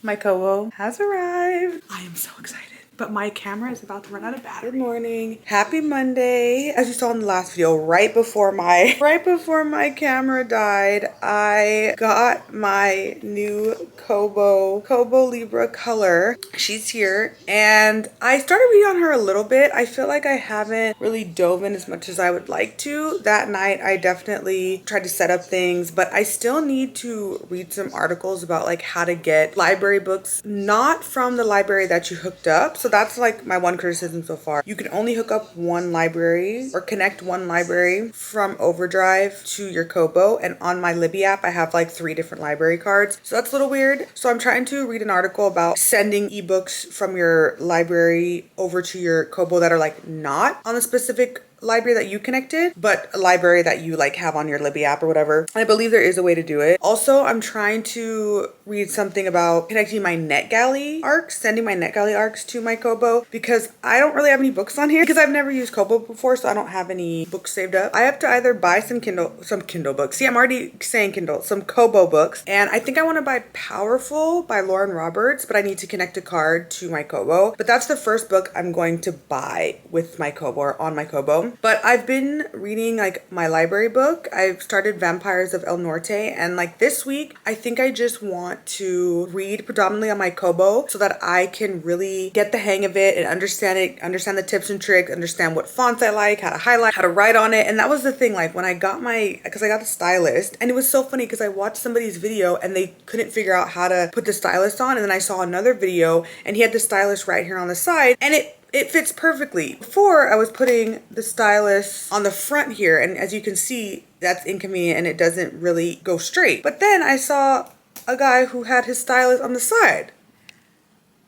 My Kobo has arrived. I am so excited. But my camera is about to run out of battery. Good morning. Happy Monday. As you saw in the last video, right before my camera died, I got my new Kobo Libra Color. She's here and I started reading on her a little bit. I feel like I haven't really dove in as much as I would like to. That night I definitely tried to set up things, but I still need to read some articles about like how to get library books not from the library that you hooked up. So that's like my one criticism so far. You can only hook up one library or connect one library from Overdrive to your Kobo, and on my Libby app I have like 3 different library cards, so that's a little weird. So I'm trying to read an article about sending ebooks from your library over to your Kobo that are like not on the specific library that you connected, but a library that you like have on your Libby app or whatever. I believe there is a way to do it. Also, I'm trying to read something about connecting my NetGalley arcs, sending my NetGalley arcs to my Kobo, because I don't really have any books on here because I've never used Kobo before, so I don't have any books saved up. I have to either buy some Kindle books. See, I'm already saying Kindle, some Kobo books, and I think I want to buy Powerful by Lauren Roberts, but I need to connect a card to my Kobo. But that's the first book I'm going to buy with my Kobo or on my Kobo. But I've been reading like my library book. I've started Vampires of El Norte, and like this week I think I just want to read predominantly on my Kobo so that I can really get the hang of it and understand the tips and tricks, understand what fonts I like, how to highlight, how to write on it. And that was the thing, like when I got because I got the stylus, and it was so funny because I watched somebody's video and they couldn't figure out how to put the stylus on, and then I saw another video and he had the stylus right here on the side, and it fits perfectly. Before I was putting the stylus on the front here, and as you can see, that's inconvenient and it doesn't really go straight. But then I saw a guy who had his stylus on the side,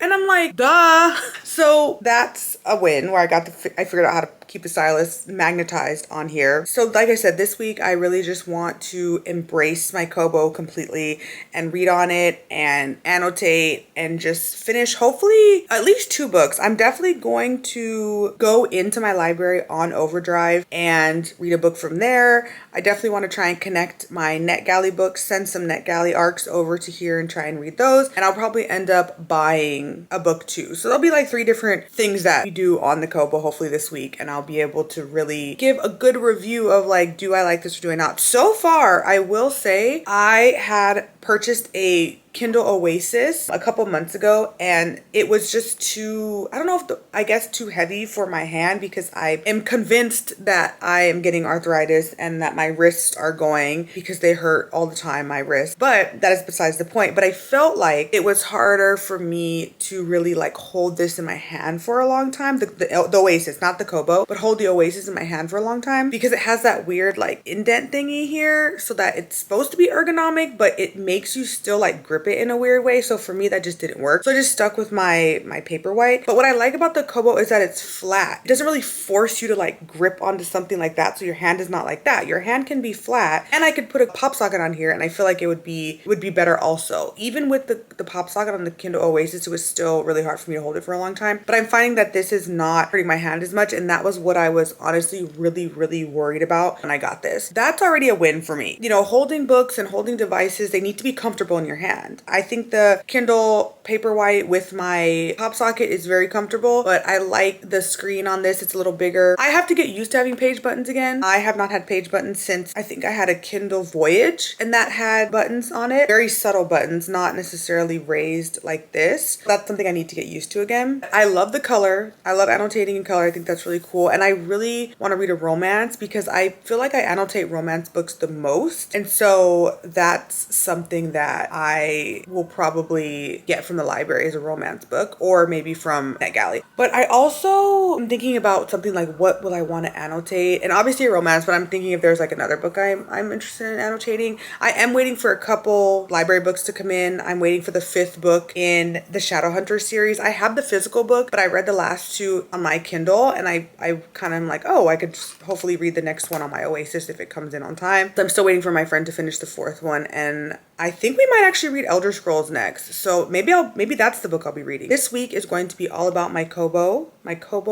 and I'm like, duh. So that's a win where I figured out how to keep the stylus magnetized on here. So like I said, this week I really just want to embrace my Kobo completely and read on it and annotate and just finish hopefully at least 2 books. I'm definitely going to go into my library on Overdrive and read a book from there. I definitely want to try and connect my NetGalley books, send some NetGalley arcs over to here and try and read those. And I'll probably end up buying a book too. So there'll be like 3 different things that we do on the Kobo hopefully this week, and I'll be able to really give a good review of like, do I like this or do I not? So far, I will say I had purchased a Kindle Oasis a couple months ago, and it was just too, I don't know if I guess too heavy for my hand, because I am convinced that I am getting arthritis and that my wrists are going because they hurt all the time, my wrists. But that is besides the point. But I felt like it was harder for me to really like hold this in my hand for a long time, the Oasis, not the Kobo, but hold the Oasis in my hand for a long time, because it has that weird like indent thingy here, so that it's supposed to be ergonomic, but it makes you still like grip it in a weird way. So for me, that just didn't work. So I just stuck with my Paperwhite. But what I like about the Kobo is that it's flat. It doesn't really force you to like grip onto something like that. So your hand is not like that. Your hand can be flat, and I could put a pop socket on here and I feel like it would be better also. Even with the pop socket on the Kindle Oasis, it was still really hard for me to hold it for a long time. But I'm finding that this is not hurting my hand as much, and that was what I was honestly really worried about when I got this. That's already a win for me. You know, holding books and holding devices, they need to be comfortable in your hand. I think the Kindle Paperwhite with my pop socket is very comfortable, but I like the screen on this. It's a little bigger. I have to get used to having page buttons again. I have not had page buttons since I think I had a Kindle Voyage, and that had buttons on it. Very subtle buttons, not necessarily raised like this. That's something I need to get used to again. I love the color. I love annotating in color. I think that's really cool. And I really want to read a romance, because I feel like I annotate romance books the most. And so that's something that I will probably get from the library as a romance book, or maybe from NetGalley. But I also am thinking about something like, what will I want to annotate? And obviously a romance, but I'm thinking if there's like another book I'm interested in annotating. I am waiting for a couple library books to come in. I'm waiting for the 5th book in the Shadowhunter series. I have the physical book, but I read the last 2 on my Kindle, and I kind of am like, oh, I could just hopefully read the next one on my Oasis if it comes in on time. So I'm still waiting for my friend to finish the 4th one, and I think we might actually read Elder Scrolls next. So maybe that's the book I'll be reading. This week is going to be all about my Kobo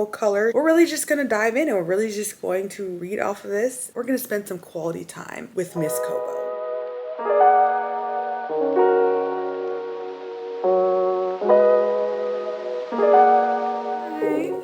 Color. We're really just gonna dive in, and we're really just going to read off of this. We're gonna spend some quality time with Miss Kobo.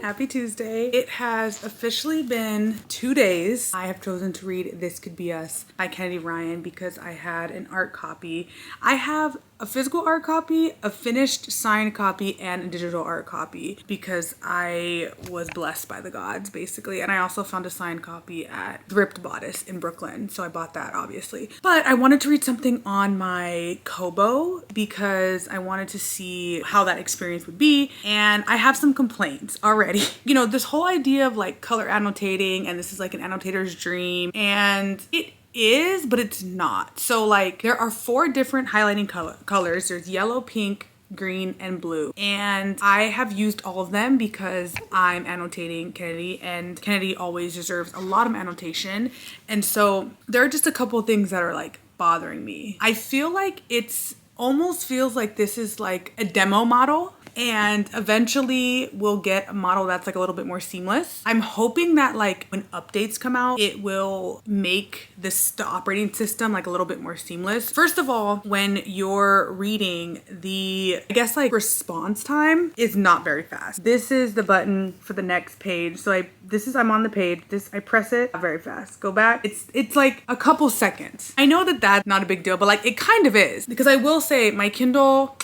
Happy Tuesday. It has officially been 2 days. I have chosen to read This Could Be Us by Kennedy Ryan because I had an art copy. I have a physical art copy, a finished signed copy, and a digital art copy because I was blessed by the gods, basically. And I also found a signed copy at Thrift Bodice in Brooklyn, so I bought that, obviously. But I wanted to read something on my Kobo because I wanted to see how that experience would be, and I have some complaints already. You know, this whole idea of like color annotating, and this is like an annotator's dream, and it is, but it's not. So like there are 4 different highlighting colors. There's yellow, pink, green, and blue, and I have used all of them because I'm annotating Kennedy, and Kennedy always deserves a lot of annotation. And so there are just a couple of things that are like bothering me. I feel like it's almost feels like this is like a demo model, and eventually we'll get a model that's like a little bit more seamless. I'm hoping that like when updates come out, it will make the operating system like a little bit more seamless. First of all, when you're reading, the I guess like response time is not very fast. This is the button for the next page. So I'm on the page. I press it very fast. Go back. It's like a couple seconds. I know that that's not a big deal, but like it kind of is, because I will say my Kindle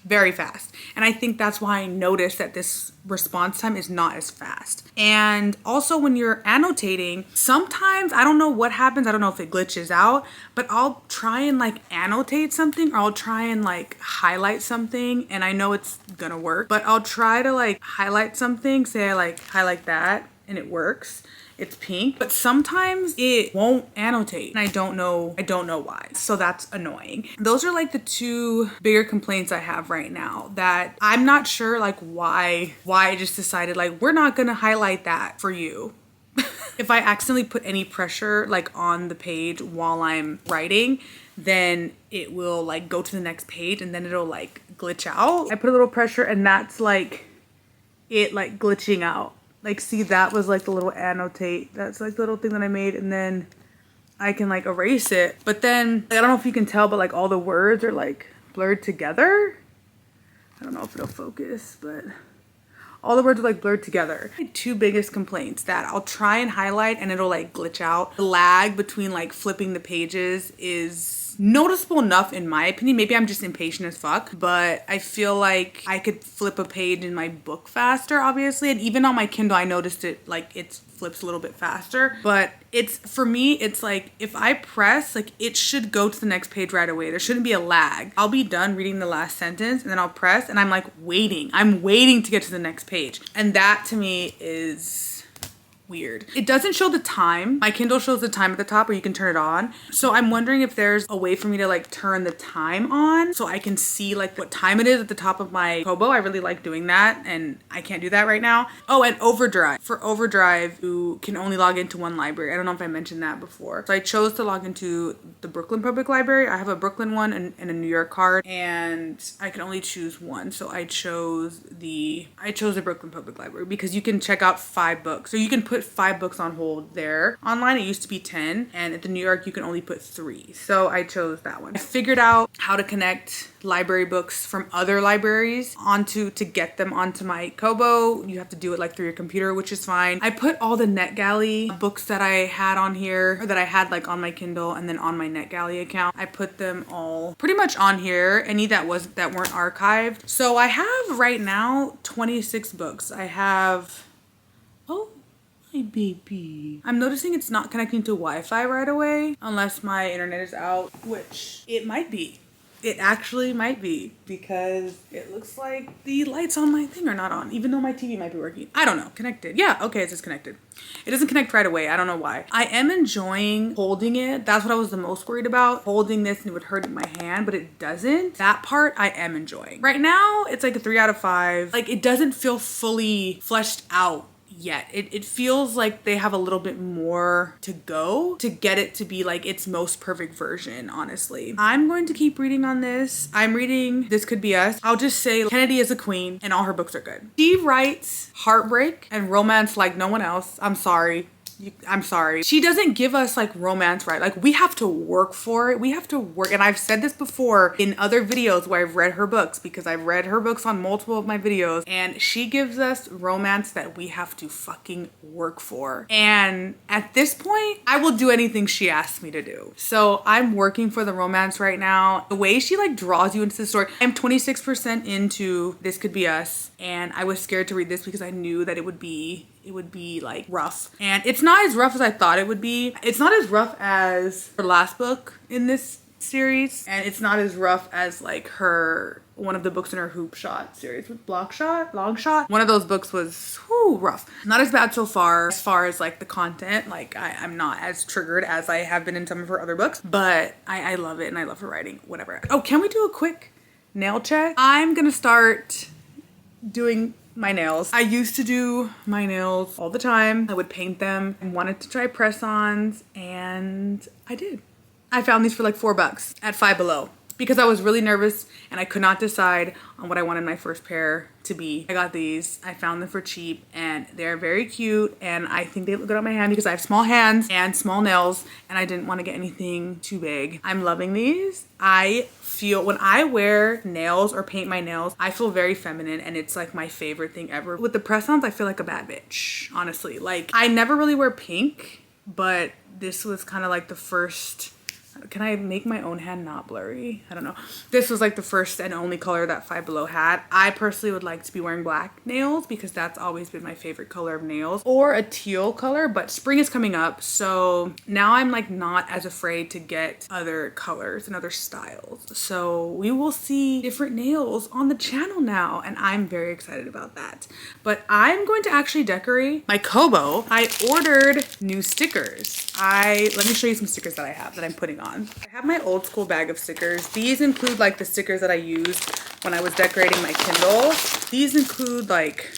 very fast. And I think that's why I noticed that this response time is not as fast. And also when you're annotating, sometimes I don't know what happens. I don't know if it glitches out, but I'll try and like annotate something, or I'll try and like highlight something, and I know it's gonna work, but I'll try to like highlight something, say I like highlight that, and it works. It's pink, but sometimes it won't annotate, and I don't know why. So that's annoying. Those are like the 2 bigger complaints I have right now, that I'm not sure like why I just decided like we're not gonna highlight that for you. If I accidentally put any pressure like on the page while I'm writing, then it will like go to the next page, and then it'll like glitch out. I put a little pressure, and that's like it like glitching out. Like, see, that was like the little annotate. That's like the little thing that I made, and then I can like erase it. But then, I don't know if you can tell, but like all the words are like blurred together. I don't know if it'll focus, but all the words are like blurred together. My 2 biggest complaints that I'll try and highlight and it'll like glitch out. The lag between like flipping the pages is noticeable enough in my opinion. Maybe I'm just impatient as fuck, but I feel like I could flip a page in my book faster, obviously. And even on my Kindle, I noticed it like it flips a little bit faster. But it's, for me, it's like if I press, like it should go to the next page right away. There shouldn't be a lag. I'll be done reading the last sentence, and then I'll press, and I'm like waiting. I'm waiting to get to the next page. And that to me is weird. It doesn't show the time. My Kindle shows the time at the top, or you can turn it on. So I'm wondering if there's a way for me to like turn the time on so I can see like what time it is at the top of my Kobo. I really like doing that, and I can't do that right now. Oh, and Overdrive. For Overdrive, you can only log into 1 library. I don't know if I mentioned that before. So I chose to log into the Brooklyn Public Library. I have a Brooklyn one and a New York card, and I can only choose one. So I chose the Brooklyn Public Library because you can check out 5 books. So you can put 5 books on hold there. Online it used to be 10, and at the New York you can only put 3. So I chose that one. I figured out how to connect library books from other libraries to get them onto my Kobo. You have to do it like through your computer, which is fine. I put all the NetGalley books that I had on here, or that I had like on my Kindle and then on my NetGalley account. I put them all pretty much on here, any that weren't archived. So I have right now 26 books. I have, oh, my baby. I'm noticing it's not connecting to Wi-Fi right away unless my internet is out, which it might be. It actually might be, because it looks like the lights on my thing are not on, even though my TV might be working. I don't know. Connected. Yeah, okay, it's just connected. It doesn't connect right away. I don't know why. I am enjoying holding it. That's what I was the most worried about. Holding this and it would hurt my hand, but it doesn't. That part I am enjoying. Right now, it's like a 3 out of 5. Like, it doesn't feel fully fleshed out yet. It feels like they have a little bit more to go to get it to be like its most perfect version, honestly. I'm going to keep reading on this. I'm reading This Could Be Us. I'll just say Kennedy is a queen and all her books are good. She writes heartbreak and romance like no one else. I'm sorry. I'm sorry. She doesn't give us like romance, right? Like we have to work for it. We have to work. And I've said this before in other videos where I've read her books, because I've read her books on multiple of my videos, and she gives us romance that we have to fucking work for. And at this point, I will do anything she asks me to do. So I'm working for the romance right now. The way she like draws you into the story. I'm 26% into This Could Be Us, and I was scared to read this because I knew that it would be like rough. And it's not as rough as I thought it would be. It's not as rough as her last book in this series, and it's not as rough as like one of the books in her Hoop Shot series with Long Shot. One of those books was rough. Not as bad so far. As far as like the content, like I'm not as triggered as I have been in some of her other books, but I love it and I love her writing, whatever. Oh, can we do a quick nail check? I'm gonna start doing my nails. I used to do my nails all the time. I would paint them and wanted to try press-ons, and I did. I found these for like $4 at Five Below because I was really nervous and I could not decide on what I wanted my first pair to be. I got these. I found them for cheap and they're very cute, and I think they look good on my hand because I have small hands and small nails and I didn't want to get anything too big. I'm loving these. I feel when I wear nails or paint my nails, I feel very feminine, and it's like my favorite thing ever. With the press-ons, I feel like a bad bitch, honestly. Like I never really wear pink, but this was kind of like the first. Can I make my own hand not blurry? I don't know. This was like the first and only color that Five Below had. I personally would like to be wearing black nails because that's always been my favorite color of nails, or a teal color, but spring is coming up. So now I'm like not as afraid to get other colors and other styles. So we will see different nails on the channel now, and I'm very excited about that. But I'm going to actually decorate my Kobo. I ordered new stickers. Let me show you some stickers that I have that I'm putting on. I have my old school bag of stickers. These include like the stickers that I used when I was decorating my Kindle. These include like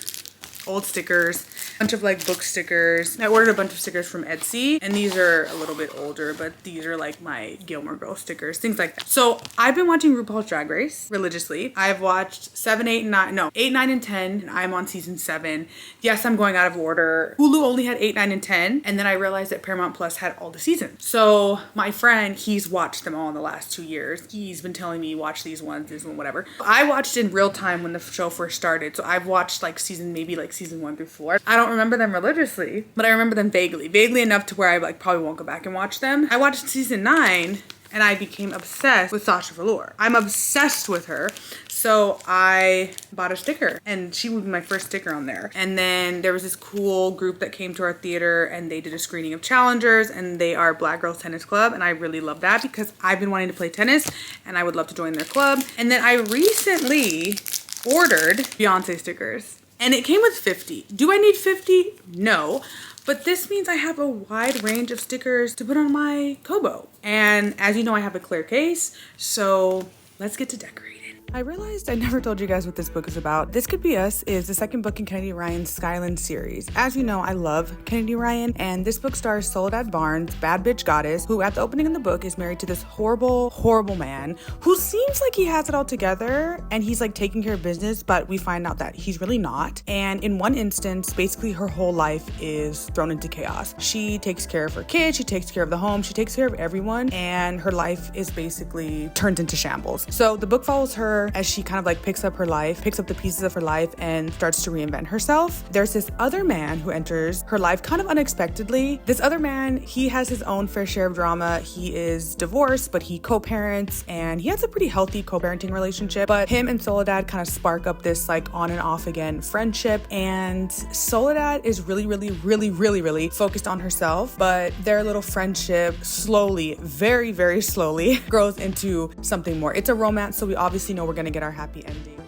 old stickers, a bunch of like book stickers. I ordered a bunch of stickers from Etsy, and these are a little bit older, but these are like my Gilmore Girls stickers, things like that. So I've been watching RuPaul's Drag Race religiously. I've watched 7, 8, 9, no, 8, 9, and 10, and I'm on season 7. Yes, I'm going out of order. Hulu only had 8, 9, and 10, and then I realized that Paramount Plus had all the seasons. So my friend, he's watched them all in the last 2 years. He's been telling me watch these ones, this one, whatever. I watched in real time when the show first started, so I've watched like season 1 through 4. I don't remember them religiously, but I remember them vaguely enough to where I like probably won't go back and watch them. I watched season 9 and I became obsessed with Sasha Velour. I'm obsessed with her. So I bought a sticker, and she would be my first sticker on there. And then there was this cool group that came to our theater and they did a screening of Challengers, and they are Black Girls Tennis Club. And I really love that because I've been wanting to play tennis and I would love to join their club. And then I recently ordered Beyonce stickers. And it came with 50. Do I need 50? No. But this means I have a wide range of stickers to put on my Kobo. And as you know, I have a clear case. So let's get to decorating. I realized I never told you guys what this book is about. This Could Be Us is the second book in Kennedy Ryan's Skyland series. As you know, I love Kennedy Ryan, and this book stars Soledad Barnes, bad bitch goddess, who at the opening in the book is married to this horrible, horrible man who seems like he has it all together and he's like taking care of business, but we find out that he's really not. And in one instance, basically her whole life is thrown into chaos. She takes care of her kids, she takes care of the home, she takes care of everyone, and her life is basically turned into shambles. So the book follows her as she kind of like picks up the pieces of her life and starts to reinvent herself. There's this other man who enters her life kind of unexpectedly. This other man, he has his own fair share of drama. He is divorced, but he co-parents, and he has a pretty healthy co-parenting relationship. But him and Soledad kind of spark up this like on and off again friendship, and Soledad is really focused on herself, but their little friendship slowly, very slowly grows into something more. It's a romance, so we obviously know we're gonna get our happy ending.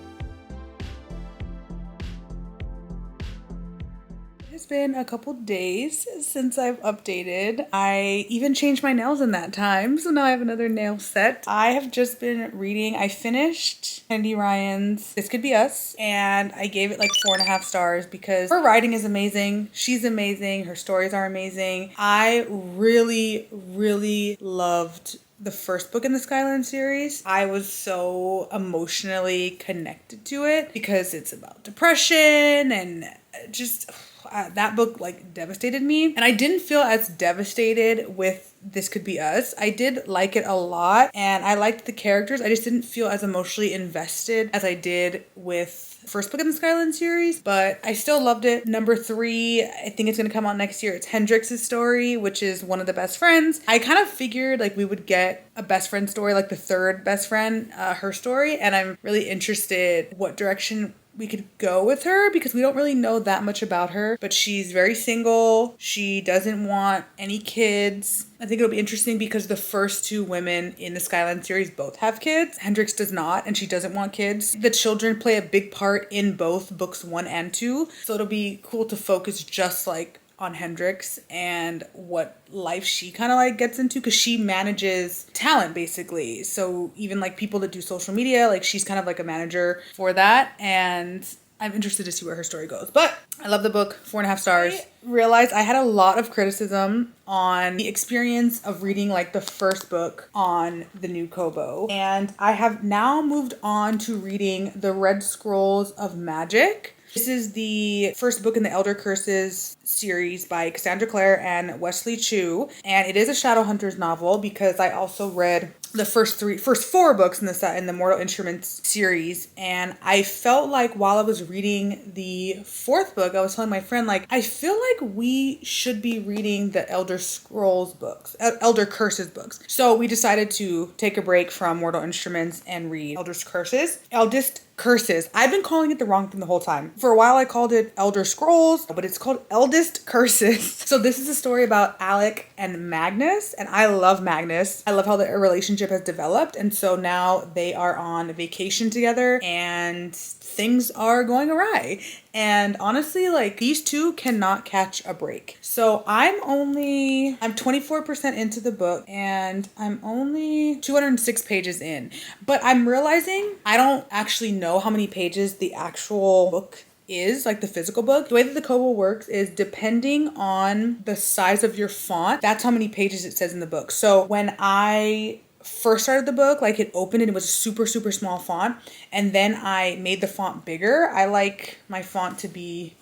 It's been a couple days since I've updated. I even changed my nails in that time, so now I have another nail set. I have just been reading. I finished Kennedy Ryan's This Could Be Us, and I gave it like 4.5 stars because her writing is amazing. She's amazing. Her stories are amazing. I really loved the first book in the Skyland series. I was so emotionally connected to it because it's about depression and just that book like devastated me. And I didn't feel as devastated with This Could Be Us. I did like it a lot and I liked the characters. I just didn't feel as emotionally invested as I did with the first book in the Skyline series, but I still loved it. Number 3, I think it's gonna come out next year. It's Hendrix's story, which is one of the best friends. I kind of figured like we would get a best friend story, like the third best friend, her story, and I'm really interested what direction we could go with her because we don't really know that much about her, but she's very single. She doesn't want any kids. I think it'll be interesting because the first 2 women in the Skyline series both have kids. Hendrix does not, and she doesn't want kids. The children play a big part in both books 1 and 2, so it'll be cool to focus just like on Hendrix and what life she kind of like gets into because she manages talent basically. So even like people that do social media, like she's kind of like a manager for that, and I'm interested to see where her story goes. But I love the book, 4.5 stars. I realized I had a lot of criticism on the experience of reading like the first book on the new Kobo, and I have now moved on to reading the Red Scrolls of Magic. This is the first book in the Elder Curses series by Cassandra Clare and Wesley Chu, and it is a Shadowhunters novel because I also read the first 4 books in the Mortal Instruments series, and I felt like while I was reading the 4th book, I was telling my friend like I feel like we should be reading the Elder Scrolls books, Elder Curses books. So we decided to take a break from Mortal Instruments and read Eldest Curses. I've been calling it the wrong thing the whole time. For a while I called it Elder Scrolls, but it's called Eldest Curses. So this is a story about Alec and Magnus, and I love Magnus. I love how their relationship has developed, and so now they are on vacation together and things are going awry. And honestly, like these 2 cannot catch a break. So I'm 24% into the book and I'm only 206 pages in, but I'm realizing I don't actually know how many pages the actual book is, like the physical book. The way that the Kobo works is depending on the size of your font, that's how many pages it says in the book. So when I first started the book, like it opened and it was a super small font, and then I made the font bigger. I like my font to be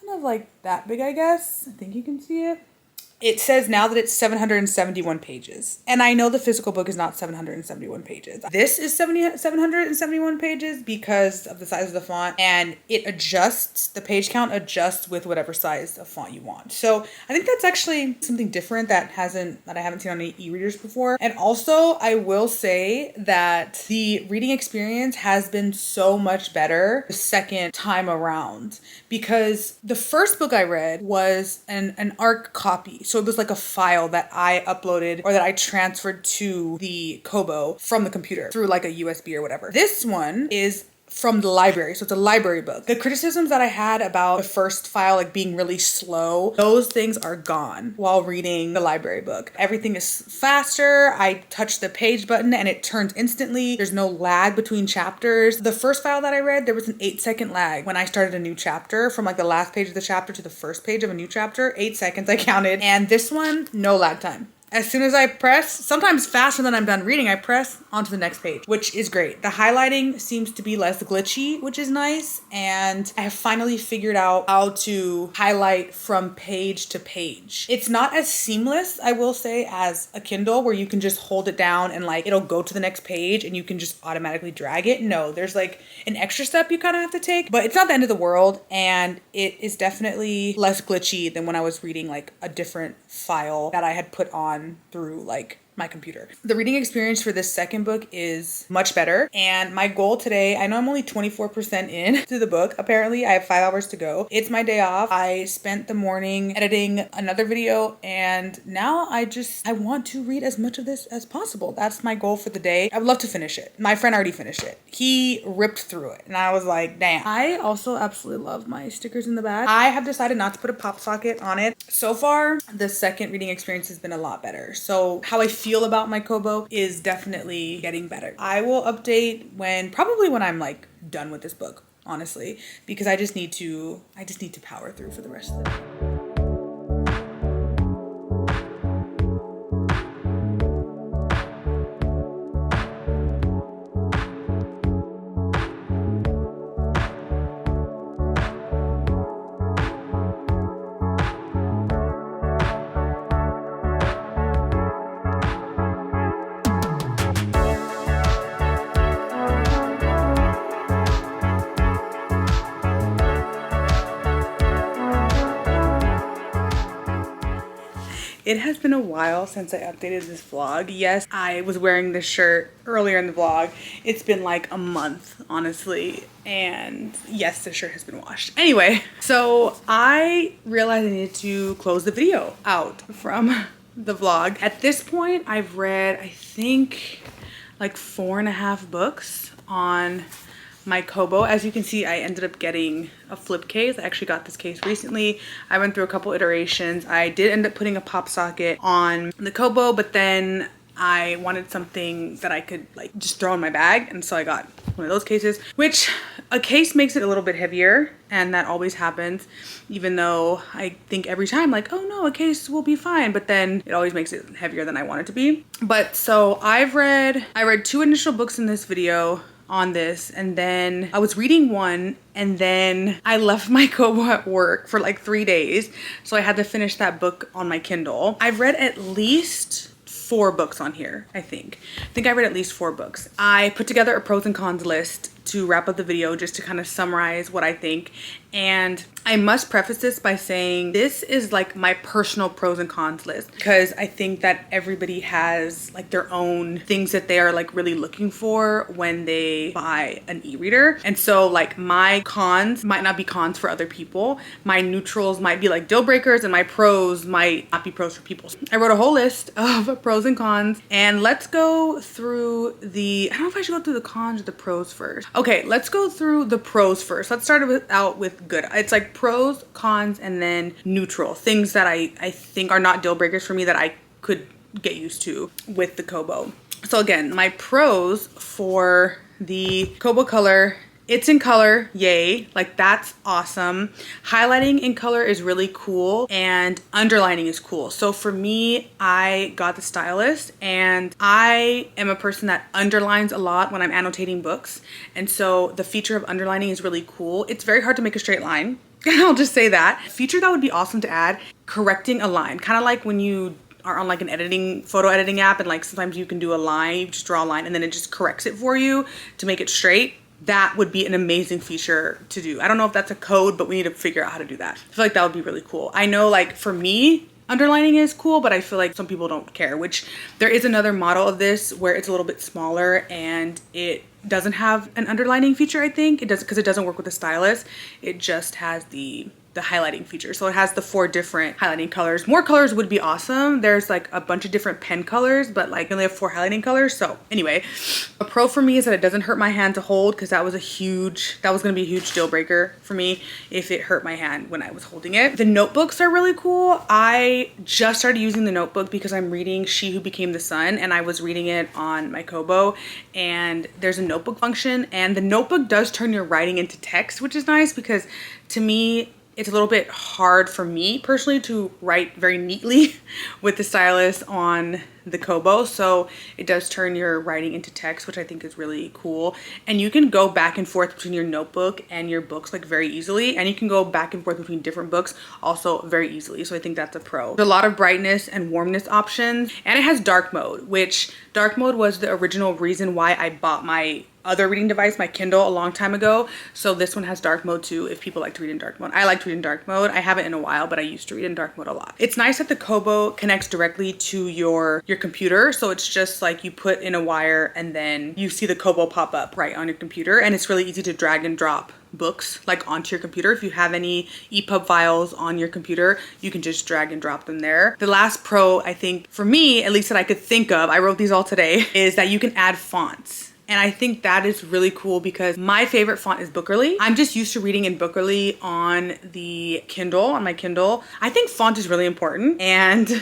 kind of like that big, I guess. I think you can see it. It says now that it's 771 pages. And I know the physical book is not 771 pages. This is 771 pages because of the size of the font, and it adjusts, the page count adjusts with whatever size of font you want. So I think that's actually something different that I haven't seen on any e-readers before. And also I will say that the reading experience has been so much better the second time around, because the first book I read was an ARC copy. So it was like a file that I uploaded or that I transferred to the Kobo from the computer through like a USB or whatever. This one is from the library, so it's a library book. The criticisms that I had about the first file like being really slow, those things are gone while reading the library book. Everything is faster. I touch the page button and it turns instantly. There's no lag between chapters. The first file that I read, there was an 8-second lag when I started a new chapter, from like the last page of the chapter to the first page of a new chapter. 8 seconds I counted, and this one, no lag time. As soon as I press, sometimes faster than I'm done reading, I press onto the next page, which is great. The highlighting seems to be less glitchy, which is nice. And I have finally figured out how to highlight from page to page. It's not as seamless, I will say, as a Kindle where you can just hold it down and like it'll go to the next page and you can just automatically drag it. No, there's like an extra step you kind of have to take, but it's not the end of the world. And it is definitely less glitchy than when I was reading like a different file that I had put on through like my computer. The reading experience for this second book is much better, and my goal today, I know I'm only 24% in to the book. Apparently I have 5 hours to go. It's my day off. I spent the morning editing another video, and now I want to read as much of this as possible. That's my goal for the day. I would love to finish it. My friend already finished it. He ripped through it and I was like, damn. I also absolutely love my stickers in the back. I have decided not to put a pop socket on it. So far, the second reading experience has been a lot better. So how I feel about my Kobo is definitely getting better. I will update probably when I'm like done with this book, honestly, because I just need to power through for the rest of the day. It has been a while since I updated this vlog. Yes, I was wearing this shirt earlier in the vlog. It's been like a month, honestly. And yes, the shirt has been washed. Anyway, so I realized I needed to close the video out from the vlog. At this point, I've read, I think, like 4.5 books on my Kobo. As you can see, I ended up getting a flip case. I actually got this case recently. I went through a couple iterations. I did end up putting a pop socket on the Kobo, but then I wanted something that I could like just throw in my bag, and so I got one of those cases, which a case makes it a little bit heavier, and that always happens, even though I think every time like, oh no, a case will be fine, but then it always makes it heavier than I want it to be. But so I read 2 initial books in this video on this, and then I was reading one, and then I left my Kobo at work for like 3 days, so I had to finish that book on my Kindle. I've read at least 4 books on here, I think I read at least 4 books. I put together a pros and cons list to wrap up the video, just to kind of summarize what I think. And I must preface this by saying this is like my personal pros and cons list, because I think that everybody has like their own things that they are like really looking for when they buy an e-reader. And so like my cons might not be cons for other people. My neutrals might be like deal breakers, and my pros might not be pros for people. I wrote a whole list of pros and cons, and let's go through I don't know if I should go through the cons or the pros first. Okay, let's go through the pros first. Let's start out with good. It's like pros, cons, and then neutral. Things that I think are not deal breakers for me that I could get used to with the Kobo. So again, my pros for the Kobo Color: it's in color, yay, like that's awesome. Highlighting in color is really cool, and underlining is cool. So for me, I got the stylus, and I am a person that underlines a lot when I'm annotating books. And so the feature of underlining is really cool. It's very hard to make a straight line. I'll just say that. A feature that would be awesome to add: correcting a line. Kind of like when you are on like an photo editing app, and like sometimes you can do a line, you just draw a line and then it just corrects it for you to make it straight. That would be an amazing feature to do. I don't know if that's a code, but we need to figure out how to do that. I feel like that would be really cool. I know like for me, underlining is cool, but I feel like some people don't care, which there is another model of this where it's a little bit smaller and it doesn't have an underlining feature. I think it does, because it doesn't work with the stylus. It just has the highlighting feature. So it has the 4 different highlighting colors. More colors would be awesome. There's like a bunch of different pen colors, but like we only have 4 highlighting colors. So anyway, a pro for me is that it doesn't hurt my hand to hold, because that was gonna be a huge deal breaker for me if it hurt my hand when I was holding it. The notebooks are really cool. I just started using the notebook because I'm reading She Who Became the Sun, and I was reading it on my Kobo, and there's a notebook function, and the notebook does turn your writing into text, which is nice, because to me, it's a little bit hard for me personally to write very neatly with the stylus on the Kobo. So it does turn your writing into text, which I think is really cool. And you can go back and forth between your notebook and your books like very easily. And you can go back and forth between different books also very easily. So I think that's a pro. There's a lot of brightness and warmness options. And it has dark mode, which dark mode was the original reason why I bought my other reading device, my Kindle, a long time ago. So this one has dark mode too, if people like to read in dark mode. I like to read in dark mode. I haven't in a while, but I used to read in dark mode a lot. It's nice that the Kobo connects directly to your computer. So it's just like you put in a wire and then you see the Kobo pop up right on your computer. And it's really easy to drag and drop books like onto your computer. If you have any EPUB files on your computer, you can just drag and drop them there. The last pro, I think for me, at least that I could think of, I wrote these all today, is that you can add fonts. And I think that is really cool, because my favorite font is Bookerly. I'm just used to reading in Bookerly on the Kindle, on my Kindle. I think font is really important, and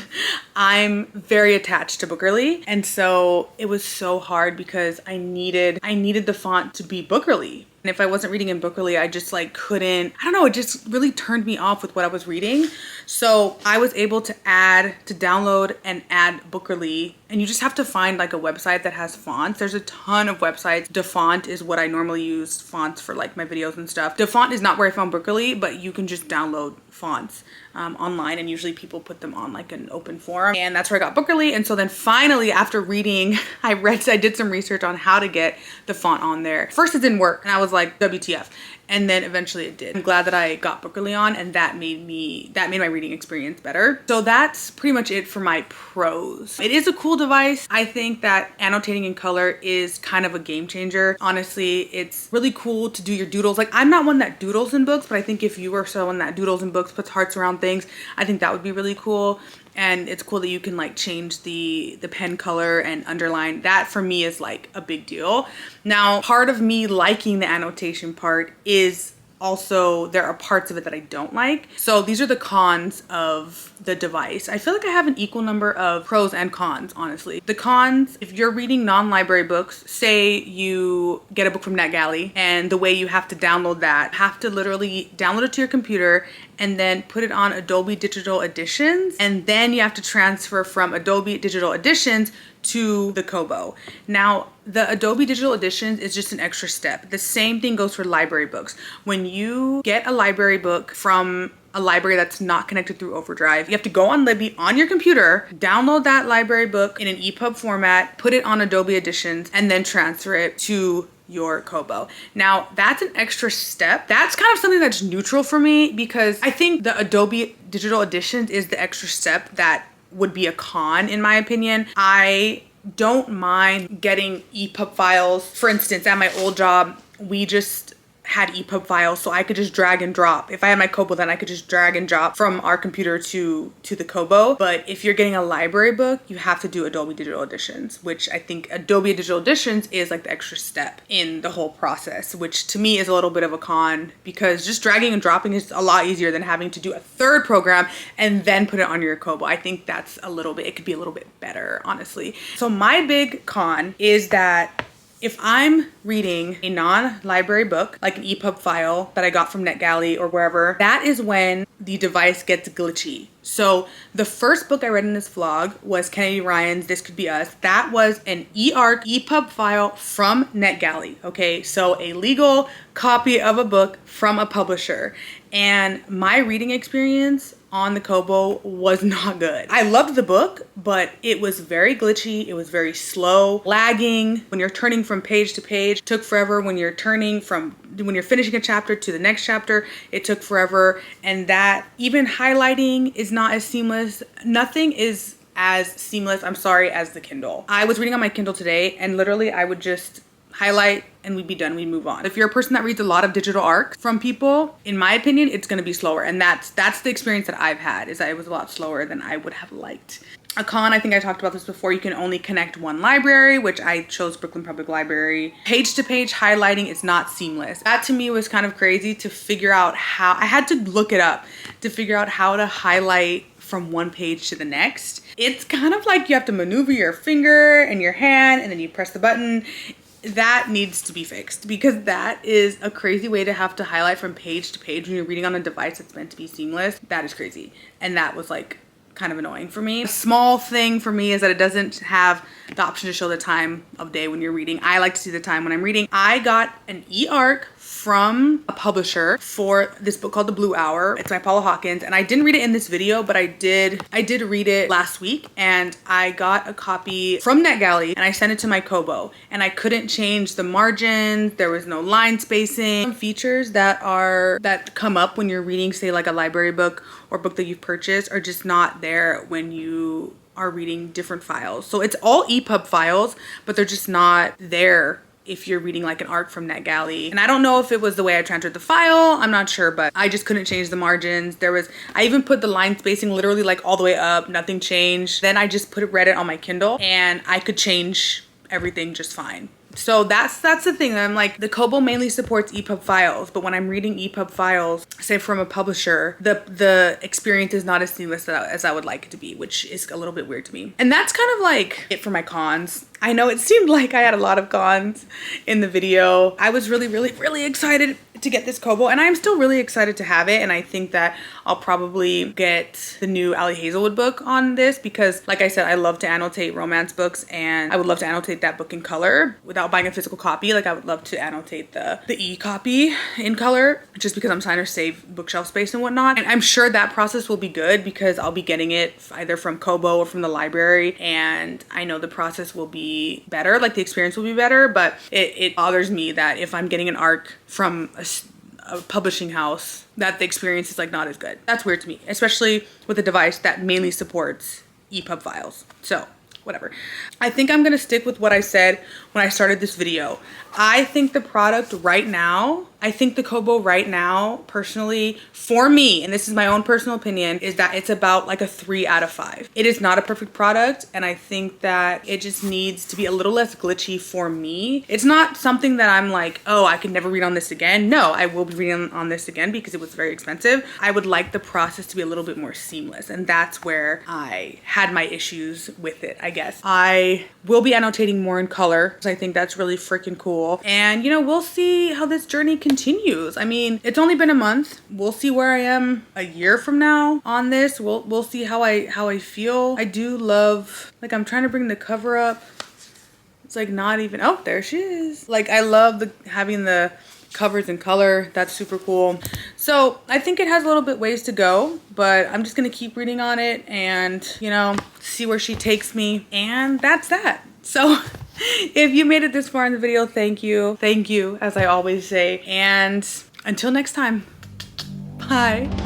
I'm very attached to Bookerly. And so it was so hard because I needed the font to be Bookerly. And if I wasn't reading in Bookerly, I just like couldn't, I don't know, it just really turned me off with what I was reading. So I was able to download and add Bookerly, and you just have to find like a website that has fonts. There's a ton of websites. DaFont is what I normally use fonts for like my videos and stuff. DaFont is not where I found Bookerly, but you can just download fonts online, and usually people put them on like an open forum, and that's where I got Bookerly. And so then finally, after reading, I did some research on how to get the font on there. First it didn't work, and I was like, WTF. And then eventually it did. I'm glad that I got Bookerly on, and that made my reading experience better. So that's pretty much it for my pros. It is a cool device. I think that annotating in color is kind of a game changer. Honestly, it's really cool to do your doodles. Like, I'm not one that doodles in books, but I think if you are someone that doodles in books, puts hearts around things, I think that would be really cool. And it's cool that you can like change the pen color and underline. That for me is like a big deal. Now, part of me liking the annotation part is also there are parts of it that I don't like. So these are the cons of the device. I feel like I have an equal number of pros and cons, honestly. The cons, if you're reading non-library books, say you get a book from NetGalley, and the way you have to download that, have to literally download it to your computer and then put it on Adobe Digital Editions, and then you have to transfer from Adobe Digital Editions to the Kobo. Now, the Adobe Digital Editions is just an extra step. The same thing goes for library books. When you get a library book from a library that's not connected through Overdrive, you have to go on Libby on your computer, download that library book in an EPUB format, put it on Adobe Editions, and then transfer it to your Kobo. Now, that's an extra step. That's kind of something that's neutral for me, because I think the Adobe Digital Editions is the extra step that would be a con, in my opinion. I don't mind getting EPUB files. For instance, at my old job, we just had EPUB files, so I could just drag and drop. If I had my Kobo, then I could just drag and drop from our computer to the Kobo. But if you're getting a library book, you have to do Adobe Digital Editions, which I think Adobe Digital Editions is like the extra step in the whole process, which to me is a little bit of a con, because just dragging and dropping is a lot easier than having to do a third program and then put it on your Kobo. I think that's it could be a little bit better, honestly. So my big con is that if I'm reading a non-library book, like an EPUB file that I got from NetGalley or wherever, that is when the device gets glitchy. So the first book I read in this vlog was Kennedy Ryan's This Could Be Us. That was an eARC EPUB file from NetGalley, okay? So a legal copy of a book from a publisher. And my reading experience on the Kobo was not good. I loved the book, but it was very glitchy. It was very slow, lagging. When you're turning from page to page, it took forever. When you're finishing a chapter to the next chapter, it took forever. And that even highlighting is not as seamless. Nothing is as seamless, I'm sorry, as the Kindle. I was reading on my Kindle today, and literally I would just highlight and we'd be done, we'd move on. If you're a person that reads a lot of digital ARCs from people, in my opinion, it's gonna be slower. And that's the experience that I've had, is that it was a lot slower than I would have liked. A con, I think I talked about this before, you can only connect one library, which I chose Brooklyn Public Library. Page to page highlighting is not seamless. That to me was kind of crazy to figure out how, I had to look it up to figure out how to highlight from one page to the next. It's kind of like you have to maneuver your finger and your hand and then you press the button. That needs to be fixed, because that is a crazy way to have to highlight from page to page when you're reading on a device that's meant to be seamless. That is crazy. And that was like kind of annoying for me. A small thing for me is that it doesn't have the option to show the time of day when you're reading. I like to see the time when I'm reading. I got an eARC from a publisher for this book called The Blue Hour. It's by Paula Hawkins, and I didn't read it in this video, but I did read it last week, and I got a copy from NetGalley and I sent it to my Kobo, and I couldn't change the margins. There was no line spacing. Some features that come up when you're reading, say like a library book or book that you've purchased, are just not there when you are reading different files. So it's all EPUB files, but they're just not there if you're reading like an ARC from NetGalley. And I don't know if it was the way I transferred the file, I'm not sure, but I just couldn't change the margins. I even put the line spacing literally like all the way up, nothing changed. Then I just read it on my Kindle and I could change everything just fine. So that's the thing. I'm like, the Kobo mainly supports EPUB files, but when I'm reading EPUB files, say from a publisher, the experience is not as seamless as I would like it to be, which is a little bit weird to me. And that's kind of like it for my cons. I know it seemed like I had a lot of cons in the video. I was really, really, really excited to get this Kobo, and I'm still really excited to have it. And I think that I'll probably get the new Ali Hazelwood book on this, because like I said, I love to annotate romance books, and I would love to annotate that book in color without buying a physical copy. Like I would love to annotate the e-copy in color, just because I'm trying to save bookshelf space and whatnot. And I'm sure that process will be good, because I'll be getting it either from Kobo or from the library, and I know the process will be better, like the experience will be better. But it bothers me that if I'm getting an ARC from a publishing house that the experience is like not as good. That's weird to me, especially with a device that mainly supports EPUB files. So whatever. I think I'm gonna stick with what I said when I started this video. I think the product right now, I think the Kobo right now, personally, for me, and this is my own personal opinion, is that it's about like a 3 out of 5. It is not a perfect product, and I think that it just needs to be a little less glitchy for me. It's not something that I'm like, oh, I could never read on this again. No, I will be reading on this again because it was very expensive. I would like the process to be a little bit more seamless, and that's where I had my issues with it, I guess. I will be annotating more in color because I think that's really freaking cool. And you know, we'll see how this journey continues. I mean, it's only been a month. We'll see where I am a year from now on this. We'll see how I feel. I do love, like, I'm trying to bring the cover up. It's like not even, oh, there she is. Like, I love having the covers in color. That's super cool. So I think it has a little bit ways to go, but I'm just gonna keep reading on it and, you know, see where she takes me. And that's that. So if you made it this far in the video, thank you. Thank you, as I always say. And until next time, bye.